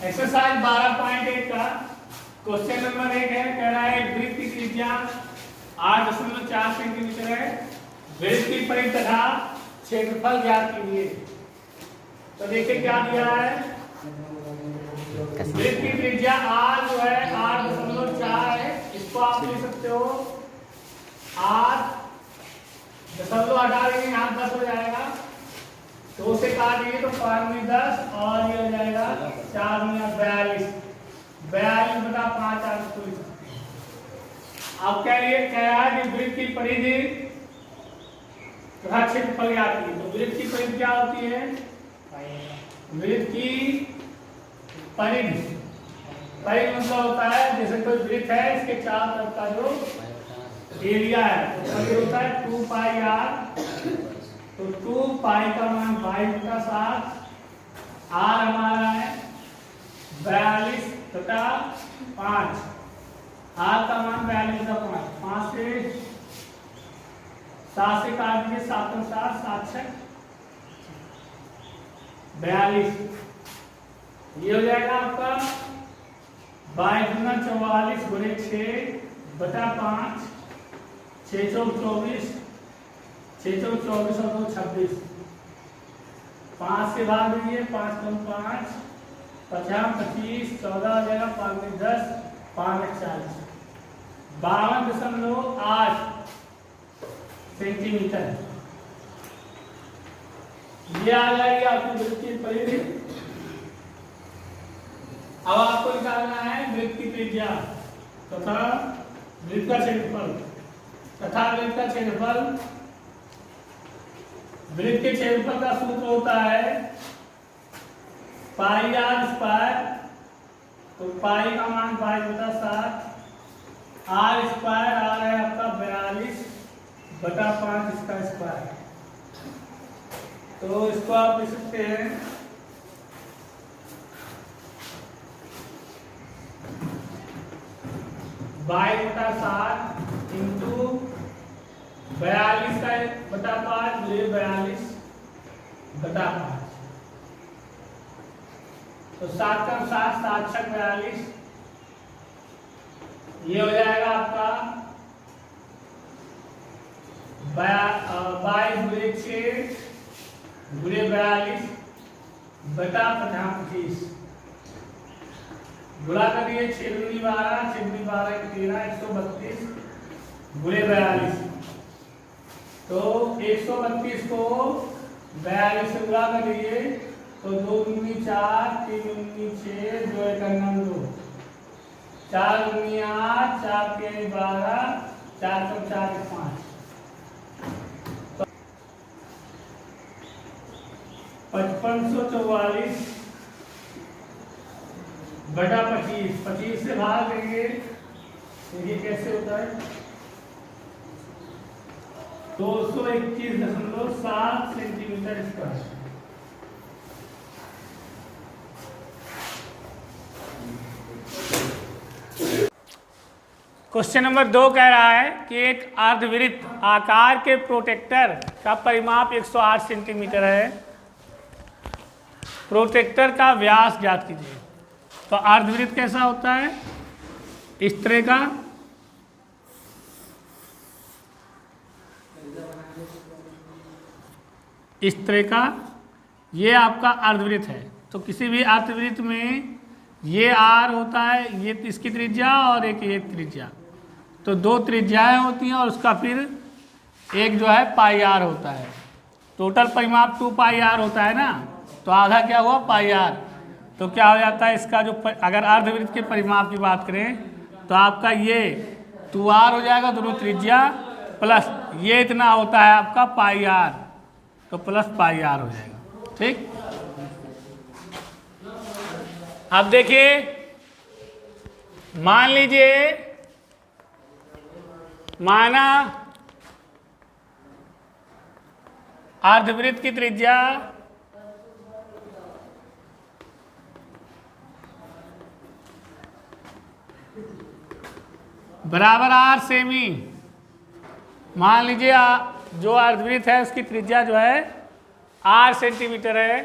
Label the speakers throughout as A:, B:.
A: Exercise 12.1 का question number 1 है। कह रहा है वृत्त की त्रिज्या 8.4 सेंटीमीटर है, वृत्त की परिधि तथा क्षेत्रफल ज्ञात कीजिए। तो देखिए क्या दिया है। वृत्त की त्रिज्या r जो है 8.4 है, इसको आप लिख सकते हो 8 दशमलव हटा देंगे, यहाँ 10 हो जाएगा, 2 से काटेंगे तो 5 में 10 और ये हो जाएगा 4 में 42, 42/5 आप इसको लिख सकते हैं। अब क्या ये कह रहा है कि वृत्त की परिधि तथा क्षेत्रफल ज्ञात कीजिए। तो वृत्त की परिधि क्या होती है? वृत्त की परिधि, परिधि मतलब होता है जैसे कोई वृत्त है, इसके चारों तरफ का जो एरिया है तो परिधि होता है 2πr। तो 2π का मान 22/7, r हमारा है 42/5, r का मान 42/5, 5 से 7 से काट दीजिए, 7 और 7 7 6 42, ये हो जाएगा आपका 22×44 गुणे 6/5, 6 चौक 24, 6 चौक 24 और 2 26, 5 से भाग दीजिए, 5 कम 5 50 25, 14 हो जाएगा, 5 में 10, 5 में 40, 52.8 सेंटीमीटर। ये आ जाएगी आपकी वृत्त की परिधि। अब आपको निकालना है वृत्त की त्रिज्या तथा वृत्त का क्षेत्रफल तथा वृत्त का क्षेत्रफल। वृत्त के क्षेत्रफल का सूत्र होता है πr²। तो पाई का मान 22/7, r² आ रहा है आपका 42/5 इसका स्क्वायर। तो इसको आप लिख सकते हैं 22/7 इंटू 42/5 ये 42/5। तो 7 का 7 7 6 42, ये हो जाएगा आपका 22/6 गुणे 42/25। गुणा करिए 6 दूनी 12, 6 दूनी 12 13, 132 गुणे 42। तो 132 को 42 से गुणा करिए तो 2 दूनी 4, 3 दूनी 6, 2 1 2, 4 दूनी 8, 4 3 12, 4 कम 4 5, 5544/25, 25 से भाग देंगे, देखिए कैसे होता है 221.7 सेंटीमीटर स्क्वायर। क्वेश्चन नंबर 2 कह रहा है कि एक अर्धवृत्त आकार के प्रोटेक्टर का परिमाप 108 सेंटीमीटर है, प्रोटेक्टर का व्यास ज्ञात कीजिए। तो अर्धवृत्त कैसा होता है? इस तरह का, इस तरह का, ये आपका अर्धवृत्त है। तो किसी भी अर्धवृत्त में ये r होता है, ये इसकी त्रिज्या और एक ये त्रिज्या, तो 2 त्रिज्याएं होती हैं और उसका फिर एक जो है πr होता है। टोटल परिमाप 2πr होता है ना, तो आधा क्या हुआ πr। तो क्या हो जाता है इसका जो अगर अर्धवृत्त के परिमाप की बात करें तो आपका ये 2r हो जाएगा, दोनों त्रिज्या, प्लस ये इतना होता है आपका πr, तो प्लस πr हो जाएगा। ठीक, अब देखिए मान लीजिए, माना अर्धवृत्त की त्रिज्या बराबर r सेमी। मान लीजिए जो अर्धवृत्त है उसकी त्रिज्या जो है 8 सेंटीमीटर है,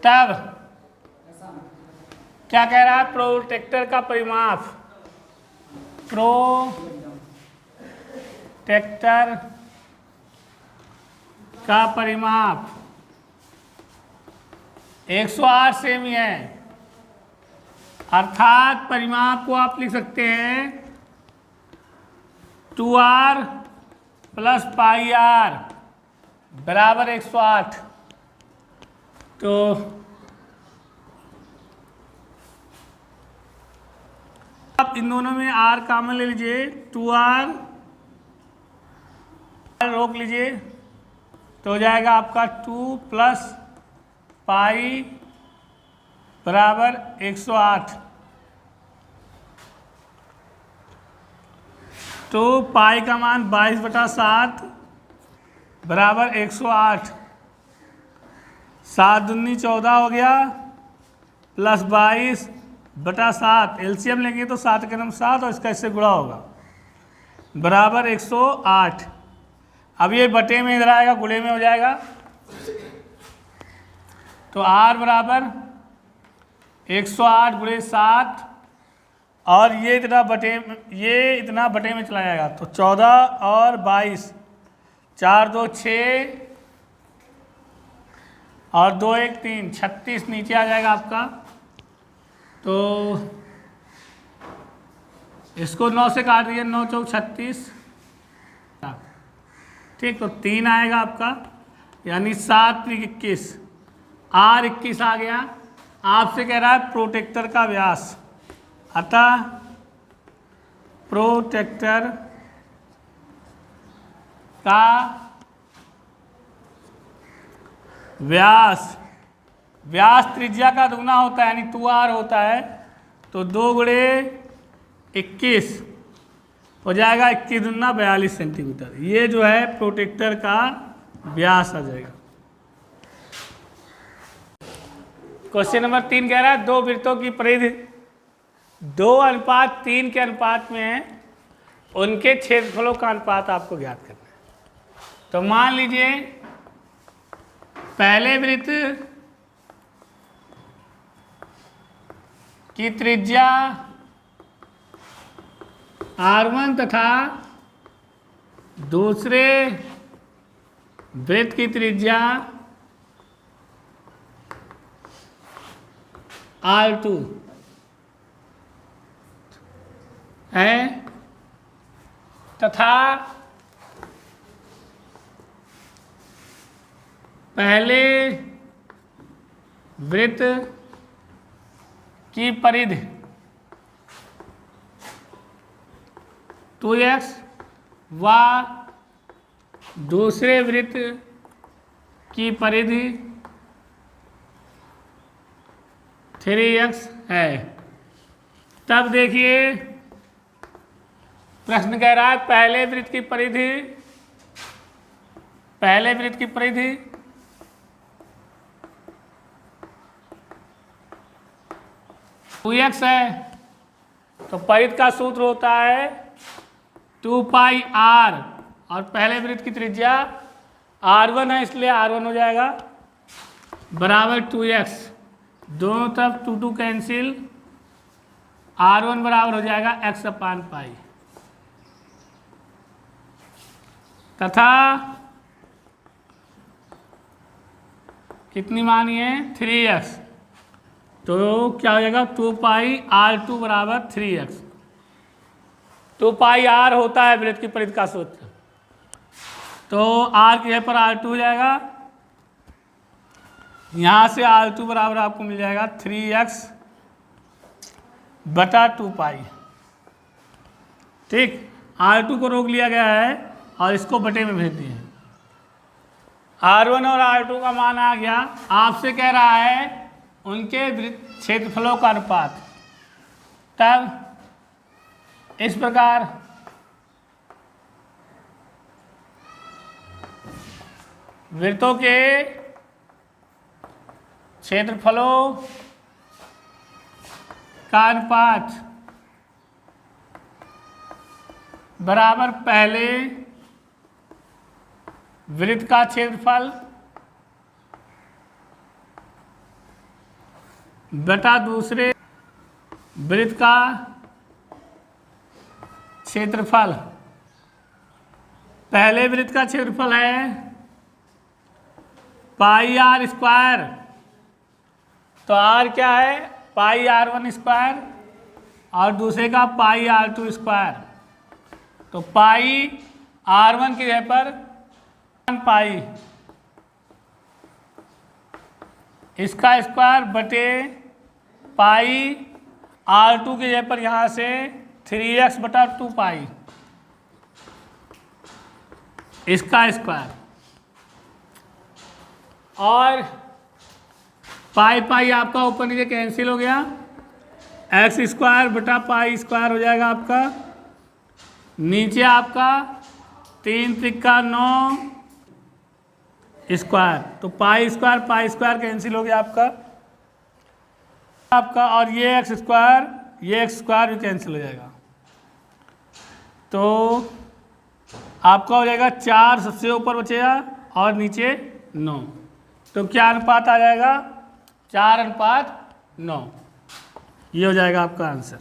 A: तब क्या कह रहा है? प्रोटेक्टर का परिमाप, प्रोटेक्टर का परिमाप 108 सेमी है। अर्थात परिमाप को आप लिख सकते हैं 2r प्लस पाई r बराबर 108। तो आप इन दोनों में r कॉमन ले लीजिए, 2r रोक लीजिए, तो हो जाएगा आपका 2 प्लस पाई बराबर 108। तो पाई का मान 22/7 बराबर 108। 7 दूनी 14 हो गया, प्लस 22/7, एलसीएम लेंगे तो 7 के 7 और इसका इससे गुणा होगा, बराबर 108। अब ये बटे में इधर आएगा, गुणे में हो जाएगा। तो r बराबर 108 गुणे 7 और ये इतना बटे में चला जाएगा, तो 14 और 22, 4 2 6 और 2 1 3, 36 नीचे आ जाएगा आपका। तो इसको 9 से काट दिया, 9 चौक 36, ठीक। तो 3 आएगा आपका, यानी 7 त्रिक 21, r 21 आ गया। आपसे कह रहा है प्रोटेक्टर का व्यास, अतः प्रोटेक्टर का व्यास त्रिज्या का दुगना होता है, यानी 2r होता है। तो 2 गुणे 21 हो जाएगा, 21 दूना 42 सेंटीमीटर। ये जो है प्रोटेक्टर का व्यास आ जाएगा। क्वेश्चन नंबर 3 कह रहा है दो वृत्तों की परिधि 2:3 के अनुपात में है, उनके क्षेत्रफलों का अनुपात आपको ज्ञात करना है। तो मान लीजिए पहले वृत्त की त्रिज्या r1 तथा दूसरे वृत्त की त्रिज्या r2 है, तथा पहले वृत्त की परिधि 2x व दूसरे वृत्त की परिधि 3x है। तब देखिए प्रश्न कह रहा है पहले वृत्त की परिधि 2x है, तो परिधि का सूत्र होता है 2 पाई r, और पहले वृत्त की त्रिज्या r1 है, इसलिए r1 हो जाएगा बराबर 2x। दोनों तरफ 2 2 कैंसिल, r1 बराबर हो जाएगा x/पाई, तथा कितनी मानी है 3x, तो क्या हो जाएगा 2 पाई r2 बराबर 3x। 2 पाई r होता है वृत्त की परिधि का सूत्र, तो r की जगह पर r2 हो जाएगा। यहाँ से r2 बराबर आपको मिल जाएगा 3x बटा 2 पाई, ठीक। r2 को रोक लिया गया है और इसको बटे में भेज दिए। r1 और r2 का मान आ गया। आपसे कह रहा है उनके वृत्त क्षेत्रफलों का अनुपात, तब इस प्रकार वृत्तों के क्षेत्रफलों का अनुपात बराबर पहले वृत्त का क्षेत्रफल बटा दूसरे वृत्त का क्षेत्रफल, पहले वृत्त का क्षेत्रफल है पाई आर स्क्वायर, तो आर क्या है पाई R1 स्क्वायर, और दूसरे का पाई R2 स्क्वायर। तो पाई R1 की जगह पर पाई इसका स्क्वायर बटे पाई R2 की जगह पर यहाँ से 3x बटा 2 पाई इसका स्क्वायर, और पाई पाई आपका ऊपर नीचे कैंसिल हो गया, एक्स स्क्वायर बटा पाई स्क्वायर हो जाएगा आपका, नीचे आपका 3 त्रिका 9 स्क्वायर, तो पाई स्क्वायर कैंसिल हो गया आपका, और ये एक्स स्क्वायर भी कैंसिल हो जाएगा। तो आपका हो जाएगा 4 सबसे ऊपर बचेगा और नीचे 9, तो क्या अनुपात आ जाएगा 4:9, ये हो जाएगा आपका आंसर।